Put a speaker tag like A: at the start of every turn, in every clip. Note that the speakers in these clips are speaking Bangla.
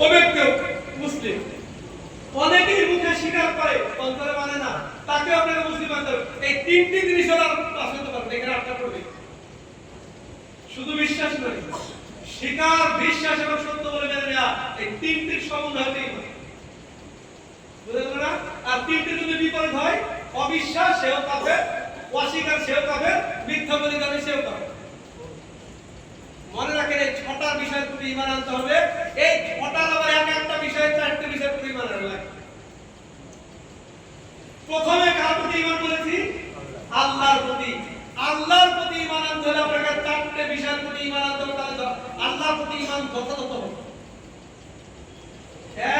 A: ও ব্যক্তি মুসলিম, অনেকেই মুখে স্বীকার করে অন্তরে মানে না, তাকে আপনারা মুসলিম মানতে হবে। এই তিনটি জিনিস হলো পাস হতে পারবে, এখানে আটটা পড়বে। শুধু বিশ্বাস নয়, স্বীকার, বিশ্বাস এবং সত্য বলে মেনে নেওয়া, এই তিনটির সমন্বয় হতেই হবে, বুঝলেন না? আর তিনটি যদি বিপরীত হয়, অবিশ্বাস সেও কাফের, অস্বীকার সেও কাফের, মিথ্যা বলিদানে সেও কাফের। মনে রাখেন, এই ছটা বিষয়ের প্রতি ঈমান আনতে হবে। এই ছটার আবার একটা বিষয়ে চারটি বিষয়ের প্রতি ঈমান আনতে হবে। প্রথমে কার প্রতি ঈমান বলেছি? আল্লাহর প্রতি। আল্লাহর প্রতি ঈমান আনতে হলে আপনাকে চারটি বিষয়ের প্রতি ঈমান আনতে হবে, তাহলে আল্লাহর প্রতি ঈমান যথাযথ হবে।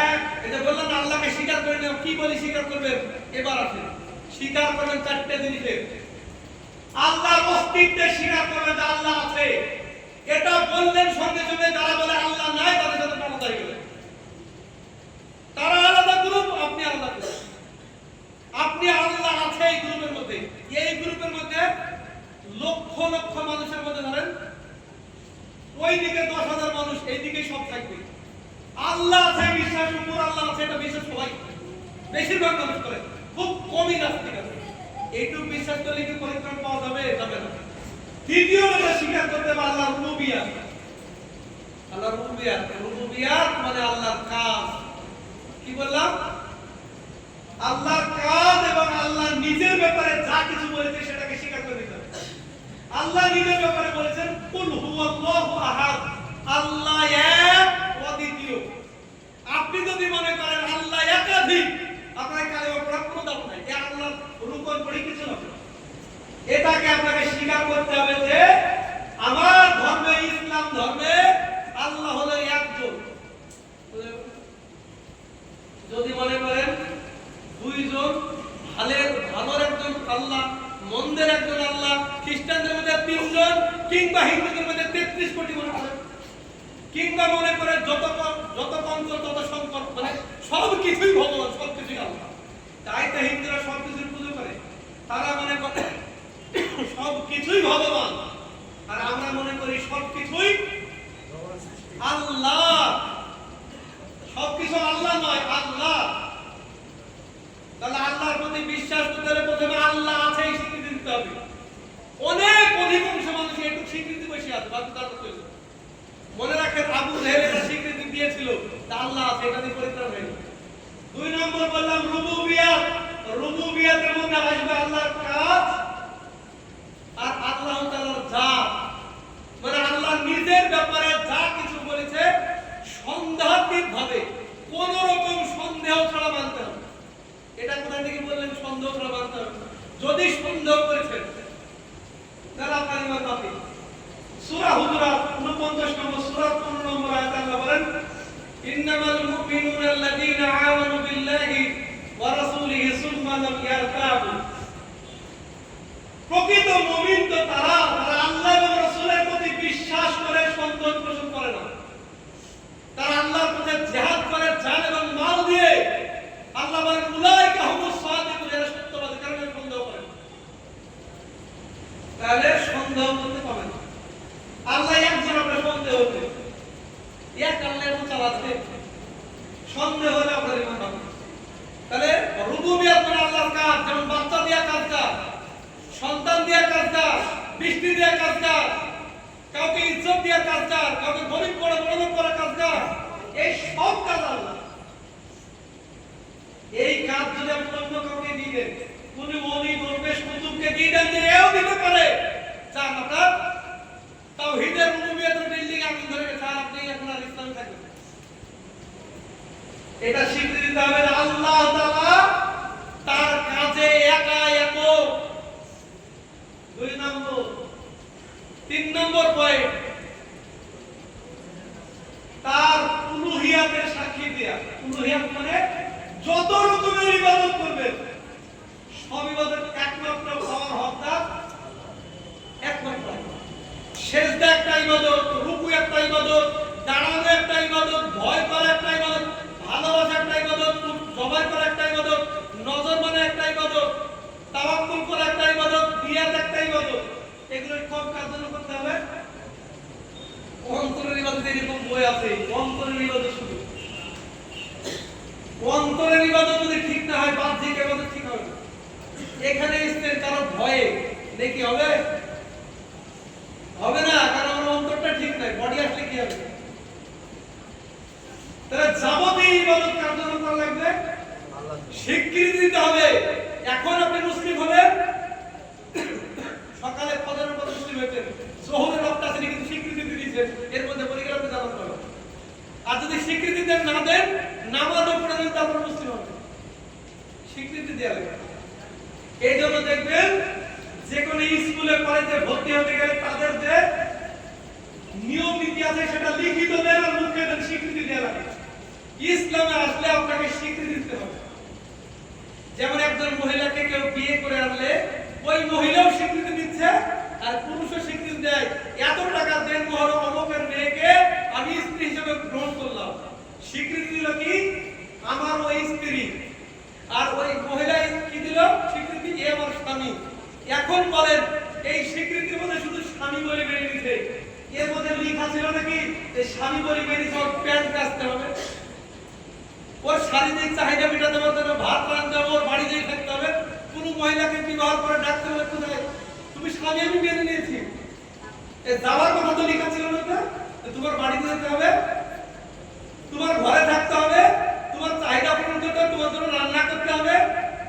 A: এক, এটা বললাম আল্লাহকে স্বীকার করে নেব। কি বলি স্বীকার করবেন? এবার আসেন, স্বীকার করবেন চারটি জিনিসের। আল্লাহর অস্তিত্বে স্বীকার করবেন যে আল্লাহ আছে। এটা বললেন সঙ্গে সঙ্গে যারা বলে আল্লাহ নাই তাদের সাথে পাল্টাই গেলেন। তারা আলাদা গ্রুপ, আপনি আলাদা গ্রুপ। আপনি আল্লাহ আছে এই গ্রুপের মধ্যে। এই গ্রুপের মধ্যে লক্ষ লক্ষ মানুষের মধ্যে ধরেন ওইদিকে 10,000 মানুষ, এইদিকে সব থাকবে। আল্লাহ আছে বিশ্বাস, উপর আল্লাহ আছে এটা বিশ্বাস সবাই, বেশিরভাগ মানুষ করে, খুব কমই নাস্তিক আছে। এইটুকু বিশ্বাস করলে কি পরিত্রাণ পাওয়া যাবে? যাবে না। দ্বিতীয় আমরা স্বীকার করতে হবে আল্লাহর রুবুবিয়্যাত। আল্লাহর রুবুবিয়্যাত, রুবুবিয়্যাত মানে আল্লাহর কাজ। কি বললাম? আল্লাহর কাজ এবং আল্লাহ নিজের ব্যাপারে যা কিছু বলেছে সেটাকে স্বীকার করে নিতে হবে। আল্লাহ নিজের ব্যাপারে বলেছেন কুল হুয়াল্লাহু আহাদ, আল্লাহ এক, অদ্বিতীয়। আপনি যদি মনে করেন আল্লাহ একাধিক, আপনার কালেমা পড়ার কোনো দাম নাই। এই আল্লাহর রূপন পড়ি কিছু না। এটাকে আপনাকে স্বীকার করতে হবে যে আমার ধর্মে, ইসলাম ধর্মে আল্লাহ হলো একজন। যদি মনে করেন দুইজন, ভালোর একজন আল্লাহ, মন্দের একজন আল্লাহ, খ্রিস্টানদের মধ্যে 3 জন, কিংবা হিন্দুদের মধ্যে 33 কোটি মনে করেন, কিংবা মনে করেন যত পঞ্চ তত সংকট, মানে সব কিছুই ভগবান, সব কিছুই আল্লাহ। তাই তো হিন্দুরা সব কিছুর পুজো করে। তারা মনে করে সব কিছুই ভগবান, আর আমরা মনে করি সব কিছুই আল্লাহ। সবকিছু আল্লাহ নয়, আল্লাহ। তাহলে আল্লাহর প্রতি বিশ্বাস করতে হলে প্রথমে আল্লাহ আছে এই স্বীকৃতি দিতে হবে। অধিকাংশ মানুষ একটু স্বীকৃতি বসে আছে, মনে রাখেন আবু জেহেল এটা স্বীকৃতি দিয়েছিল আল্লাহ আছে, এটা দিয়ে পরিত্রাণ হয়নি। 2 নম্বর বললাম রুবুবিয়্যাত। রুবুবিয়্যাতের মধ্যে আসবে আল্লাহর কাজ আর আল্লাহ তাআলার জাত, মানে আল্লাহ নিজের ব্যাপারে যা কিছু বলেছে সন্দেহাতীতভাবে, কোন রকম সন্দেহ ছাড়া মানতে হবে। এটা কোথা থেকে বললেন? সন্দেহ ছাড়া মানতে হবে। যদি সন্দেহ করেছেন তাহলে আপনার ঈমান বাতিল। সূরা হুজুরাত 49 নম্বর সূরা 15 নম্বর আয়াতে আল্লাহ বলেন, ইন্নামাল মুমিনুনা আল্লাযীনা আমানু বিল্লাহি ওয়া রাসূলিহি সুম্মা লাম ইয়ারতাবু। প্রকৃত মুমিন তো তারা আল্লাহ এবং রাসূলের প্রতি বিশ্বাস করে সন্দেহ পোষণ করে না। তারা আল্লাহর পথে জিহাদ করে জান এবং মাল দিয়ে। আল্লাহ বলেন উলাইকা হুমুস সাদিকুন, এরা সত্যবাদী, কারণ এরা সন্দেহ করে না। তাহলে সন্দেহ করতে পারবে না। আল্লাহ একজন, আপনার সন্দেহ হতে এক আল্লাহ এমন চালাচ্ছে, সন্দেহ হলে আপনার ঈমান হবে। তাহলে রুবুবিয়্যাত মানে আল্লাহর কাজ, যেমন বাচ্চা দেয়া কাজ, সন্তান দেয়া কাজ, বৃষ্টি দেয়া কাজ, কাউকে ইজ্জত দেয়া কাজ, কাউকে গরিব করে বড় করা কাজ, এই সব কাজ আল্লাহ। এই কাজ যদি আপনি অন্য কাউকে দিয়ে দেন, কোন ওলি দরবেশ কুতুবকে দিয়ে দেন, এও দিতে পারে। চান আপনার তাওহীদের রুবুবিয়্যাতের বিল্ডিং আগুন ধরে গেছে, আর আপনি এখন আর ইসলামে থাকবেন। এটা স্বীকৃতি দিতে হবে আল্লাহ তাআলা তার কাজে একা একক। 2 নম্বর। 3 নম্বর পয়েন্ট, তার উলুহিয়াতের সাক্ষী দেয়া। উলুহিয়াত মানে যত রকমের ইবাদত করবেন সব ইবাদত একমাত্র পাওয়ার হকদার একমাত্র। সেজদা একটা ইবাদত, রুকু একটা ইবাদত, দাঁড়ানো একটা ইবাদত, ভয় করা একটা ইবাদত, ভালোবাসা একটা ইবাদত, জবাই করা একটা ইবাদত, নজর মানে একটা ইবাদত, তাওয়াক্কুল করা একটা ইবাদত, নিয়াত একটা ইবাদত। এগুলো সব কাজ জন্য করতে হবে। অন্তরের ইবাদত এরকম বই আছে, অন্তরের ইবাদত শুধু অন্তরের ইবাদত যদি ঠিক না হয় বাহ্যিক ইবাদত ঠিক হবে না। এখানে ইসলামের কারো ভয়ে দেখি হবে হবে না, কারণ আমার অন্তরটা ঠিক নাই, বডি আসলে কি হবে? তাহলে যাবতীয় ইবাদত কার জন্য করা লাগবে? স্বীকৃতি দিতে হবে। এখন আপনি মুসলিম হলেন, সকালে ফজরের পর মুসলিম হয়েছেন, যোহরের ওয়াক্ত আছে কিন্তু স্বীকৃতি দিয়েছেন, এর মধ্যে পড়ে গেলে আপনি জানাতে পারবেন। আর যদি স্বীকৃতি দেন না দেন, নামাজও পড়ে দেন, তারপর মুসলিম হবেন। স্বীকৃতি দেওয়া লাগবে। এই জন্য দেখবেন যে কোনো স্কুলে কলেজে ভর্তি হতে গেলে তাদের যে নিয়ম নীতি আছে সেটা লিখিত দেন আর মুখে দেন, স্বীকৃতি দেওয়া লাগে। ইসলামে আসলে আপনাকে স্বীকৃতি দিতে হবে। যেমন একজন মহিলাকে কেউ বিয়ে করে আনলে ওই মহিলাও স্বীকৃতি দিচ্ছে আর পুরুষও স্বীকৃতি দেয়, এত টাকা দেন মোহর অমুকের মেয়েকে আমি স্ত্রী হিসেবে গ্রহণ করলাম। স্বীকৃতি দিল কি? আমার ওই স্ত্রী। আর ওই মহিলা কি দিল? স্বীকৃতি এ আমার স্বামী। এখন বলেন এই স্বীকৃতির মধ্যে শুধু স্বামী বলে বেরিয়ে দিতে, এর মধ্যে লেখা ছিল নাকি যে স্বামী বলে বেরিয়ে যাওয়ার প্যান্ট কাচতে হবে, ওর শারীরিক চাহিদা মেটাতে হবে, ভাত রাঁধতে হবে, ওর বাড়ি যেয়ে থাকতে হবে? কোন মহিলাকে বিবাহ করে ডাকতে হবে কোথায়? তুমি স্বামী আমি মেনে নিয়েছি, এই যাওয়ার কথা তো লেখা ছিল না, তোমার বাড়িতে যেতে হবে, তোমার ঘরে থাকতে হবে, তোমার চাহিদা পূরণ করতে হবে, তোমার জন্য রান্না করতে হবে।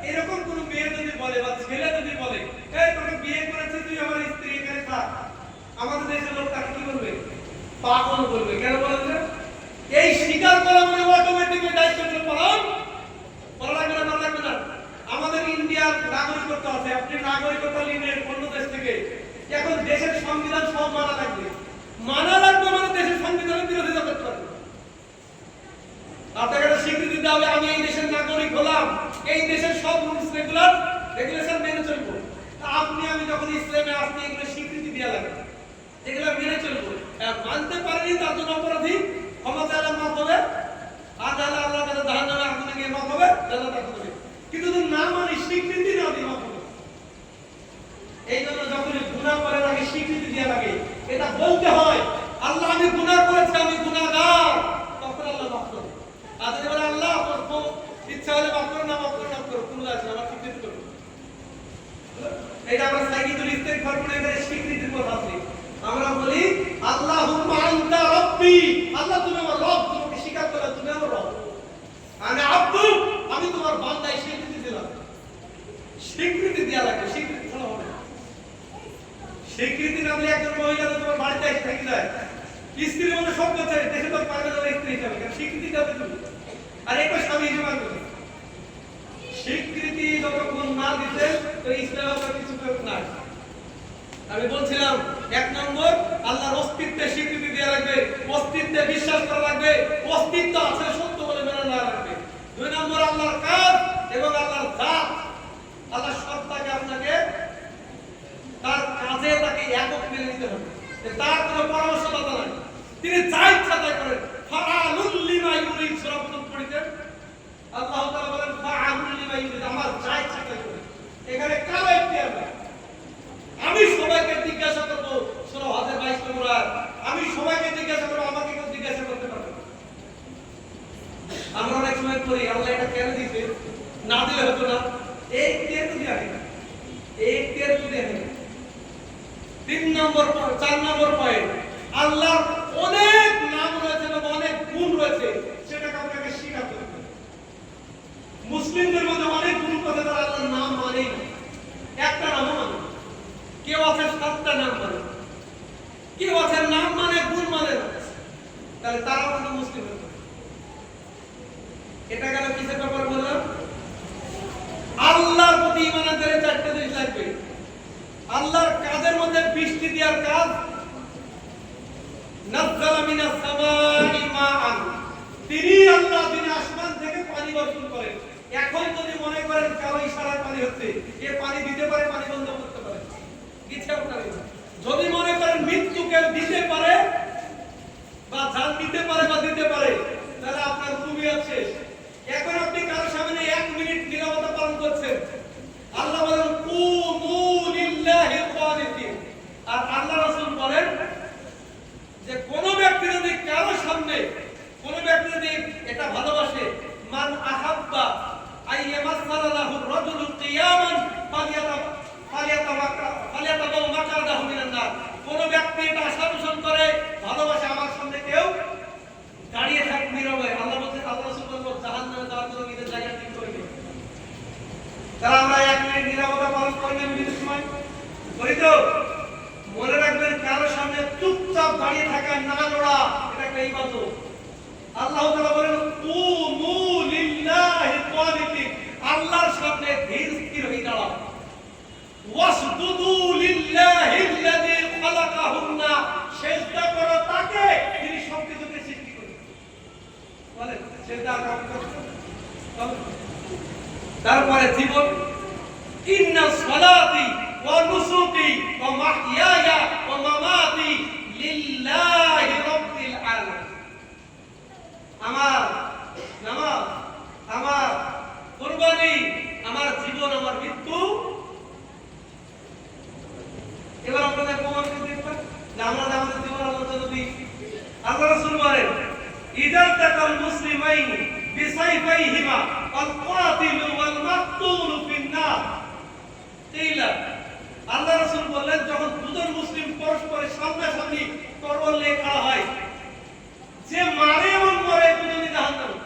A: এরকম কোন মেয়ে যদি বলে বা ছেলে যদি বলে এই তোকে বিয়ে করেছে তুই আমার স্ত্রী এখানে থাক, আমাদের দেশের লোক তাকে কি বলবে? পাগল বলবে। কেন বলবে? এই স্বীকার করা মানে অটোমেটিক দায়িত্ব পালন করা লাগবে না, লাগবে না। আমাদের ইন্ডিয়ার নাগরিকত্ব আছে, আপনি নাগরিকত্ব নিলেন অন্য দেশ থেকে, এখন দেশের সংবিধান সব মানা লাগবে। মানা লাগবে মানে দেশের সংবিধানের বিরোধিতা করতে পারবে। আপনাকে স্বীকৃতি দিতে হবে আমি এই দেশের নাগরিক হলাম, এই দেশের সব রুলস রেগুলেশন মেনে চলবো। আপনি আমি যখন ইসলামে আসছি এগুলো স্বীকৃতি দেওয়া লাগে, এগুলো মেনে চলবো। মানতে পারেনি তার জন্য অপরাধী, ক্ষমা চাইলে মাফ হবে, আর তাহলে আল্লাহর কাছে জাহান্নামে আগুনে গিয়ে মাফ হবে, জান্নাতে হবে। কিন্তু যদি না মানি, স্বীকৃতি না দিই, মাফ হবে। এই জন্য যখন গুনাহ করার আগে স্বীকৃতি দেওয়া লাগে, এটা বলতে হয় আল্লাহ আমি গুনাহ করেছি, আমি গুনাহগার, তখন আল্লাহ মাফ করবে। আর যদি বলে আল্লাহ তোর ইচ্ছা হলে মাফ করো, না মাফ করো, না করো, কোনো আছে আমার স্বীকৃতি করো। এটা আমরা সাইয়্যিদুল ইস্তিগফার করে এখানে স্বীকৃতির কথা আছে। আমরা বলি আল্লাহুম্মা আনতা রাব্বি, আল্লাহ তুমি আমার রব, তোমাকে স্বীকার করলাম তুমি আমার রব। আনা আব্দু, আমি তোমার বান্দা, স্বীকৃতি দিলাম। স্বীকৃতি দেয়া লাগে, স্বীকৃতি ছাড়া হবে না। স্বীকৃতি না দিলে একজন মহিলা তো তোমার বাড়িতে এসে থেকে যায়, স্ত্রীর মধ্যে সব কথা দেখে তো পারবে না স্ত্রী হিসাবে, স্বীকৃতি দেবে তুমি, আর একই স্বামী হিসেবে আসবে। স্বীকৃতি যতক্ষণ না দিতে তো ইসলামের কিছু না। আমি বলছিলাম এক নম্বর আল্লাহর অস্তিত্বে স্বীকৃতি দেওয়া লাগবে, অস্তিত্বে বিশ্বাস করা লাগবে, অস্তিত্ব আছে সত্য বলে মেনে নেওয়া লাগবে। দুই নম্বর আল্লাহর কাজ এবং আল্লাহর জাত, আল্লাহর সত্তাকে আপনাকে তার কাজে তাকে একক মেনে নিতে হবে, তার কোনো পরামর্শদাতা নাই, তিনি যা ইচ্ছা তাই করেন। ফাআলুল লিমা ইউরিদ, সূরা প্রথম পড়িতেন আল্লাহ তাআলা বলেন ফাআলুল লিমা ইউরিদ, আমার যা ইচ্ছা তাই করেন। এখানে কারো ইখতিয়ার নাই। আমি সবাইকে জিজ্ঞাসা করব, সূরা হজের 22 নম্বর আয়াত, আমি সবাইকে জিজ্ঞাসা করব, আমাকে কেউ জিজ্ঞাসা করতে পারবে না। আমরা অনেক সময় করি আল্লাহ এটা কেন দিয়েছে, না দিলে হতো না, এই ইখতিয়ার তো দেয়া হয়নি, এই ইখতিয়ার তো দেয়া হয়নি। 3 নম্বর 4 নম্বর পয়েন্ট, আল্লাহর অনেক নাম রয়েছে এবং অনেক গুণ রয়েছে, সেটাকে আপনাকে স্বীকার করতে হবে। মুসলিমদের মধ্যে অনেক গুণ আছে, তারা আল্লাহর নাম মানেই না, একটা নামও মানে। কেউ আছে 7টা নাম মানে, কেউ আছে নাম মানে গুণ মানে না, তাহলে তারাও কিন্তু মুসলিম হতে পারে। এটা গেল কিসের ব্যাপার বললাম? আল্লাহর প্রতি ঈমান আনতে 4টা জিনিস লাগবে। আল্লাহর কাজের মধ্যে বৃষ্টি দেওয়ার কাজ, নাযালা মিনাস সামাই মাআন, তিনি আল্লাহ তিনি আসমান থেকে পানি বর্ষণ করেন। এখন যদি মনে করেন কারো ইশারায় পানি হচ্ছে, এ পানি দিতে পারে, পানি বন্ধ করতে পারে, কিছু আপনার যদি মনে করেন মৃত্যুকে দিতে পারে বা জান দিতে পারে বা দিতে পারে, তাহলে আপনার রুবিয়ত শেষ। এখন আপনি কারো সামনে 1 মিনিট নীরবতা পালন করছেন, আল্লাহ বলেন কুমু লিল্লাহি কানিতিন, আর আল্লাহ রাসূল বলেন যে কোন ব্যক্তি যদি কারো সামনে, কোন ব্যক্তি যদি এটা ভালোবাসে, মান আহা জায়গায় না লড়া এটা একটা ইবাদত। আল্লাহ তাআলা বলেন কুমু লিল্লাহি কানিতিন, আল্লাহর সামনে ধীর স্থির হয়ে দাঁড়াও। ওয়াসজুদু লিল্লাহিল্লাযী খালাকাহুন্না, সিজদা করো তাকে যিনি সবকিছুকে সৃষ্টি করেছেন। বলেন সিজদা করো। তারপরে জীবন, ইন্না সলাতি ওয়া নুসুকি ওয়া মাহইয়ায়া ওয়া মামাতি লিল্লাহি রাব্বিল আলামিন। আমার নামাজ, আমার কুরবানি, আমার জীবন, আমার মৃত্যু। এবার আপনাদের প্রমাণ করে দেখবেন যে আমরা আমাদের জীবন আল্লাহর জন্য দিই। আল্লাহ রাসূল বলেন ইযা তাকাল মুসলিমাইনি বিসাইফাইহিমা আল কাতিলু ওয়াল মাকতুলু ফিন-নার। কিলা আল্লাহ রাসূল বললেন যখন দুজন মুসলিম পরস্পরের সামনাসামনি তরবারি নিয়ে খাড়া হয়, যে মারে এবং মরে দুজনই জাহান্নামে।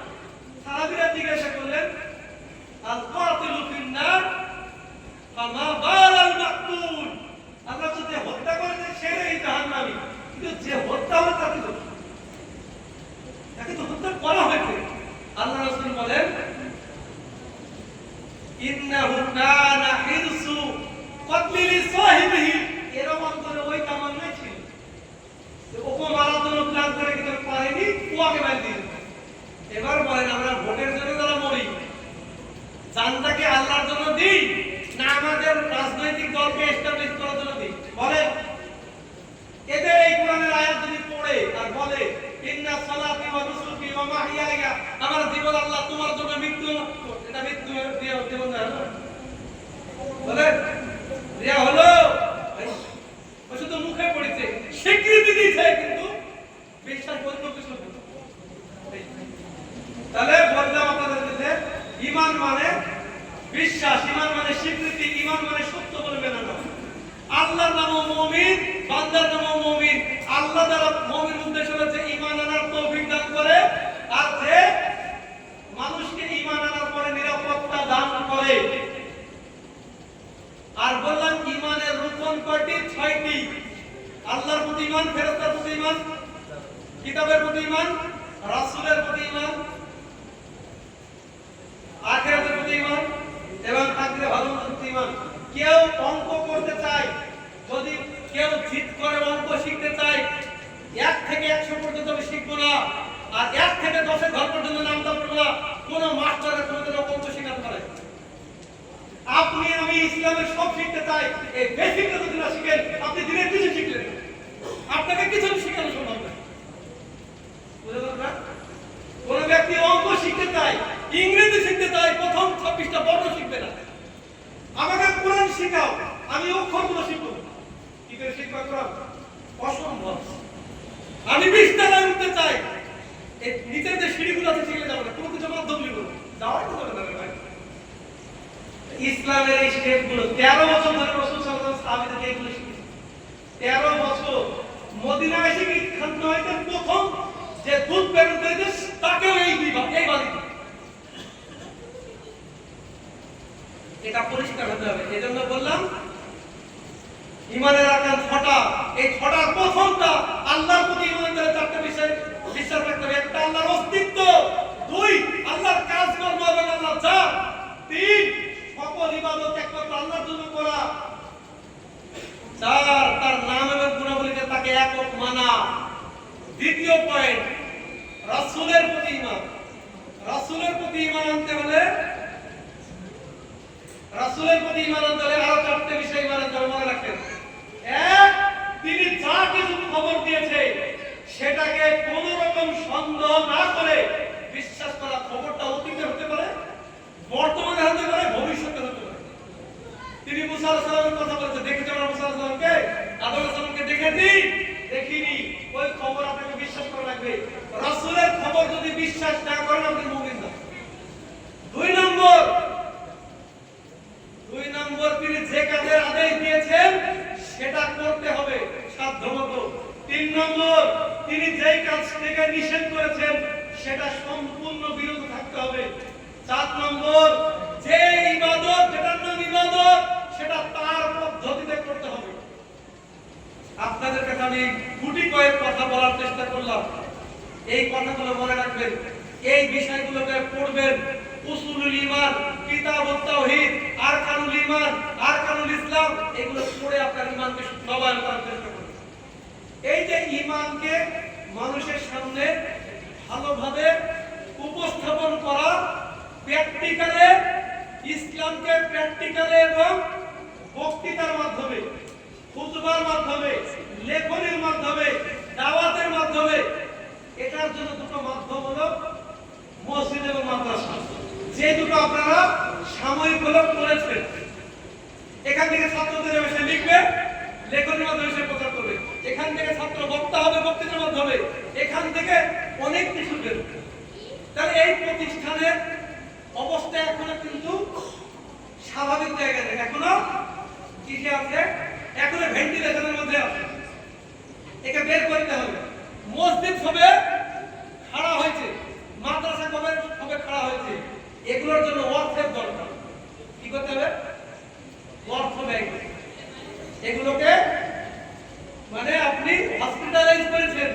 A: সাহাবীরা জিজ্ঞাসা করলেন আল কাতিলু ফিন-নার ফামা বালাল মাকতুল। আল্লাহ যে হত্যা করেছে সেই জাহান্নামী, কিন্তু যে হত্যা হলো তাকে তো হত্যা করা হয়েছে। আল্লাহ রাসূল বলেন ইন্নাহু কানা হিরসু কতলি সাহিবিহি, এর অন্তরে ওই তামান্না ছিল যে ওকে মারার জন্য প্ল্যান করে কিন্তু পারেনি, ওকে মার দিয়ে। এবার বলেন আমরা ভোটের জন্য যারা মরি, জানটাকে আল্লাহর জন্য দিই না আমাদের রাজনৈতিক দলকে এস্টাবলিশ করার জন্য দিই? বলেন। এদের এই কোরআনের আয়াত যদি পড়ে আর বলে ইন্না সালাতি ওয়া নুসুকি ওয়া মাহইয়ায়া, আমার জীবন আল্লাহ তোমার জন্য, মৃত্যু এটা মৃত্যু দিয়ে জীবন না বলেন দেয়া হলো, ও শুধু মুখে পড়েছে, স্বীকৃতি দিয়েছে কিন্তু বিশ্বাস করতে কিছু না। তাহলে বললাম আপনাদের কাছে ঈমান মানে বিশ্বাস, ঈমান মানে স্বীকৃতি, ঈমান মানে সত্য বলে মেনে নেওয়া। আল্লাহর নামও মুমিন, বান্দার নামও মুমিন। আল্লাহ দ্বারা মুমিন উদ্দেশ্য হচ্ছে ঈমান আনার তৌফিক দান করে, আর যে মানুষকে ঈমান আনার পরে নিরাপত্তা দান করে। আর বললাম ঈমানের রুকন কয়টি? 6টি। আল্লাহর প্রতি ঈমান, ফেরেশতার প্রতি ঈমান, কিতাবের প্রতি ঈমান, রাসূলের প্রতি ঈমান, আখিরাতের প্রতি ঈমান এবং তাকদীরে ভালো মন্দের প্রতি ঈমান। কেউ অঙ্ক করতে চায়, যদি কেউ জিত করে অঙ্ক শিখতে চায়, 1 থেকে 100 পর্যন্ত আমি শিখবো না, আর 1 থেকে 10-এর ঘর পর্যন্ত নামটা পড়বো না। কোন মাস্টারের কোনোদিন অঙ্ক শেখাতে পারে? আপনি আমি ইসলামের সব শিখতে চাই, এই বেসিকটা যদি না শিখেন আপনি দিনের কিছু শিখলেন, আপনাকে কিছু শেখানো সম্ভব না। বুঝতে পারলেন? কোন ব্যক্তি অঙ্ক শিখতে চায়, ইংরেজি শিখতে চায়, প্রথম 26টা বর্ণ শিখবে না। আমাকে কোরআন শেখাও, আমি অক্ষরগুলো শিখব। কি করে শিখবা কোরআন? অসম্ভব। আমি 20 তলায় উঠতে চাই, এই নিচের যে সিঁড়িগুলো আছে সেগুলো যাবো না, কোনো কিছু মাধ্যম নিব যাওয়াই তো যাবে না ভাই। ইসলামের এই স্টেপগুলো 13 বছর ধরে রাসূল সাল্লাল্লাহু আলাইহি ওয়াসাল্লাম সাহাবীদেরকে এগুলো শিখিয়েছেন। 13 বছর মদিনায় এসে কি খান্ত হইতে প্রথম যে দুধ বের হইতে তাকেও এই বাড়ি। এটা পরিষ্কার হতে হবে। এজন্য বললাম ঈমানের আরকান 6টা। এই 6টার প্রথমটা আল্লাহর প্রতি ঈমানের 4টা বিষয় বিশ্বাস রাখতে হবে। একটা আল্লাহর অস্তিত্ব, 2 আল্লাহর কাজকর্ম এবং আল্লাহর জাত, 3 সকল ইবাদত একমাত্র আল্লাহর জন্য করা, 4 তার নাম এবং গুণাবলীতে তাকে একক মানা। দ্বিতীয় পয়েন্ট রাসূলের প্রতি ঈমান। রাসূলের প্রতি ঈমান আনতে হলে আরো 4টে বিষয় ঈমান আনতে হবে, মনে রাখবেন। 1 তিনি যা কিছু খবর দিয়েছে সেটাকে কোনো রকম সন্দেহ না করে বিশ্বাস করা। খবরটা অতীতে হতে পারে, বর্তমানে হতে পারে, ভবিষ্যতে হতে পারে। তিনি মুসা আলাইহিস সালামের কথা বলেছে, দেখেছেন আমরা মুসা আলাইহিস সালামকে? আদম আলাইহিস সালামকে দেখেছি? দেখিনি। ওই খবর আপনাকে বিশ্বাস করা লাগবে। রাসূলের খবর যদি বিশ্বাস না করেন আপনি মুমিন না। 2 নম্বর তিনি যে কাজের আদেশ দিয়েছেন সেটা করতে হবে সাধ্যমতো। 3 নম্বর তিনি যেই কাজ থেকে নিষেধ করেছেন সেটা সম্পূর্ণ বিরত থাকতে হবে। 4 নম্বর যে ইবাদত, যেটার নাম ইবাদত, সেটা তার পদ্ধতিতে করতে হবে। আপনাদের কাছে আমি গুটি কয়েক কথা বলার চেষ্টা করলাম। এই কথাগুলো মনে রাখবেন, এই বিষয়গুলোকে পড়বেন। উসুলুল ঈমান, কিতাবুত তাওহীদ, আরকানুল ঈমান, আরকানুল ইসলাম, এগুলো পড়ে আপনার ঈমানকে নবায়ন করার চেষ্টা করবেন। এই যে ঈমানকে মানুষের সামনে ভালোভাবে উপস্থাপন করা, প্র্যাকটিক্যালে ইসলামকে প্র্যাকটিক্যালে এবং বক্তৃতার মাধ্যমে, খুতবার মাধ্যমে, লেখনের মাধ্যমে, দাওয়াতের মাধ্যমে, এটার জন্য দুটো মাধ্যম হলো মসজিদ এবং মাদ্রাসা। যে দুটো আপনারা সাময়িক হলো করেছেন, এখান থেকে ছাত্রদের এসে লিখবে, লেখনের মাধ্যমে এসে প্রচার করবে, এখান থেকে ছাত্র বক্তা হবে বক্তৃতার মাধ্যমে, এখান থেকে অনেক কিছু বের হবে। তাহলে এই প্রতিষ্ঠানের অবস্থা এখনো কিন্তু স্বাভাবিক জায়গায় নেই, এখনো কিসে আছে, এখনো ভেন্টিলেশনের মধ্যে আছে। একে বের করতে হবে। মসজিদ হবে খাড়া হয়েছে, মাদ্রাসা হবে খাড়া হয়েছে, এগুলোর জন্য অর্থের দরকার। কি করতে হবে? অর্থ ব্যয় করতে হবে। এগুলোকে মানে আপনি হসপিটালাইজ করেছেন,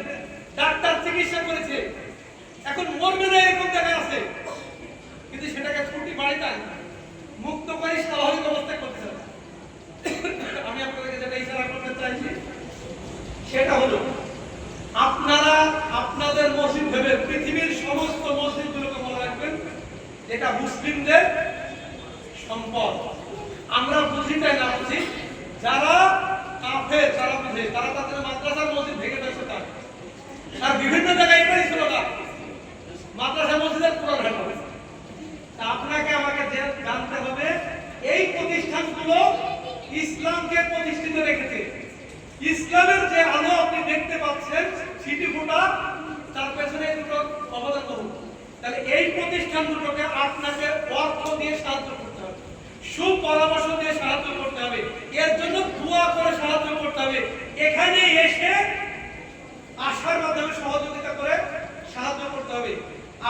A: ডাক্তার চিকিৎসা করেছে, এখন মরবে না এরকম জায়গায় আছে, কিন্তু সেটাকে ছুটি বাড়িতে মুক্ত করে স্বাভাবিক অবস্থায় করতে হবে। আমি আপনাদেরকে যেটা ইশারা করতে চাইছি সেটা হলো, আপনারা আপনাদের মসজিদ ভেবে পৃথিবীর সমস্ত মসজিদগুলোকে মনে রাখবেন এটা মুসলিমদের সম্পদ। আমরা বুঝি তাই না বুঝি, যারা কাফের যারা বুঝে তারা তাদের মাদ্রাসার মসজিদ ভেঙে ফেলছে, তার বিভিন্ন জায়গায় এটাই ছিল না, মাদ্রাসা মসজিদের পুরো ঘাটা। আপনাকে আমাকে জানতে হবে এই প্রতিষ্ঠানগুলো ইসলামকে প্রতিষ্ঠিত রেখেছে। ইসলামের যে আলো আপনি দেখতে পাচ্ছেন সিটি ফুটা, তার পেছনে দুটো অবদান বহু। তাহলে এই প্রতিষ্ঠান দুটোকে আপনাকে অর্থ দিয়ে সাহায্য করতে হবে, সুপরামর্শ দিয়ে সাহায্য করতে হবে, এর জন্য দোয়া করে সাহায্য করতে হবে, এখানে এসে আশার মাধ্যমে সহযোগিতা করে সাহায্য করতে হবে।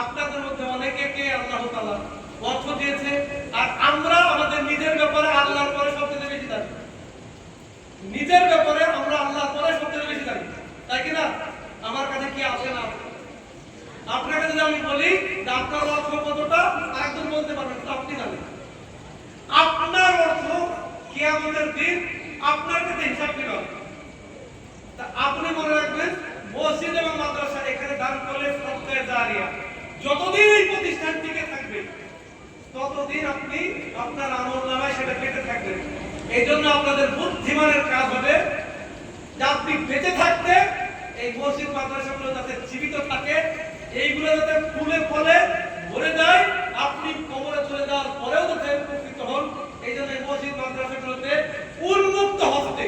A: আপনাদের মধ্যে অনেকে আল্লাহ তাআলা অর্থ দিয়েছে, আর আমরা আমাদের নিজের ব্যাপারে আল্লাহর পরে সবচেয়ে বেশি জানি। নিজের ব্যাপারে আমরা আল্লাহর পরে সবচেয়ে বেশি জানি, তাই কি না? আমার কাছে কি আছে না, আপনাকে যদি আমি বলি যে আপনার অর্থ কতটা, একজন বলতে পারবেন, আপনি জানেন। আপনার অর্থ কিয়ামতের দিন আপনার কাছে হিসাব দিতে হবে। তা আপনি মনে রাখবেন, মসজিদ এবং মাদ্রাসা এখানে দান করলে সদকায়ে জারিয়া, যতদিন এই প্রতিষ্ঠান টিকে থাকবে ততদিন আপনি আপনার আমলনামায় সেটা পেতে থাকবেন। এই জন্য আপনাদের বুদ্ধিমানের কাজ হবে যে আপনি বেঁচে থাকতে এই মসজিদ মাদ্রাসাগুলো যাতে জীবিত থাকে, এইগুলো যাতে ফুলে ফলে ভরে যায়, আপনি কবরে চলে যাওয়ার পরেও যাতে উপকৃত হন। এই জন্য এই মসজিদ মাদ্রাসাগুলোতে উন্মুক্ত হস্তে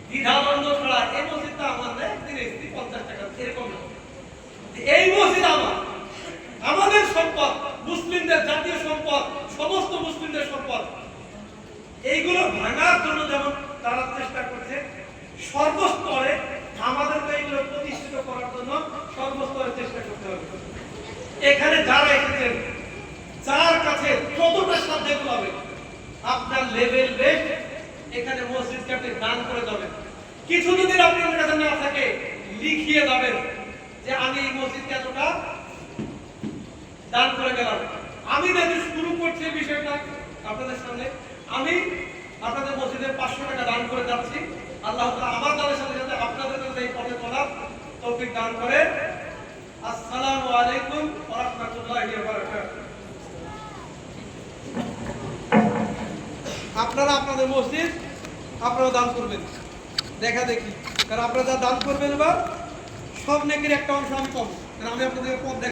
A: দ্বিধাদ্বন্দ্ব ছাড়া, এই মসজিদটা আমার না, একদিন 50 টাকা এরকম না, এই মসজিদ আমার, আমাদের সম্পদ, মুসলিমদের জাতীয় সম্পদ, সমস্ত মুসলিমদের সম্পদ। এইগুলো ভাঙার জন্য যেমন তারা চেষ্টা করছে, সর্বস্তরে আমাদেরকে এইগুলো প্রতিষ্ঠিত করার জন্য সর্বস্তরে চেষ্টা করতে হবে। এখানে যারা এসেছেন, যার কাছে যতটা সাধ্য হবে আপনার লেভেল বেস্ট এখানে মসজিদকে আপনি দান করে যাবেন। কিছু যদি আপনার কাছে না থাকে লিখিয়ে যাবেন যে আমি এই মসজিদকে এতটা দান করে গেলাম। আমি যদি শুরু করছি বিষয়টা আপনাদের সামনে, আমি আপনাদের মসজিদে 500 টাকা দান করে যাচ্ছি। আল্লাহ তাআলা আমার দানের সাথে সাথে আপনাদের কাছে এই পথে চলার তৌফিক দান করে। আসসালামু আলাইকুম ওয়া রাহমাতুল্লাহি ওয়া বারাকাতুহু। আপনারা আপনাদের মসজিদ আপনারা দান করবেন, দেখা দেখি, কারণ আপনারা যা দান করবেন এবার সব নেকির একটা অংশ আমি পাবো, কারণ আমি আপনাদের পথ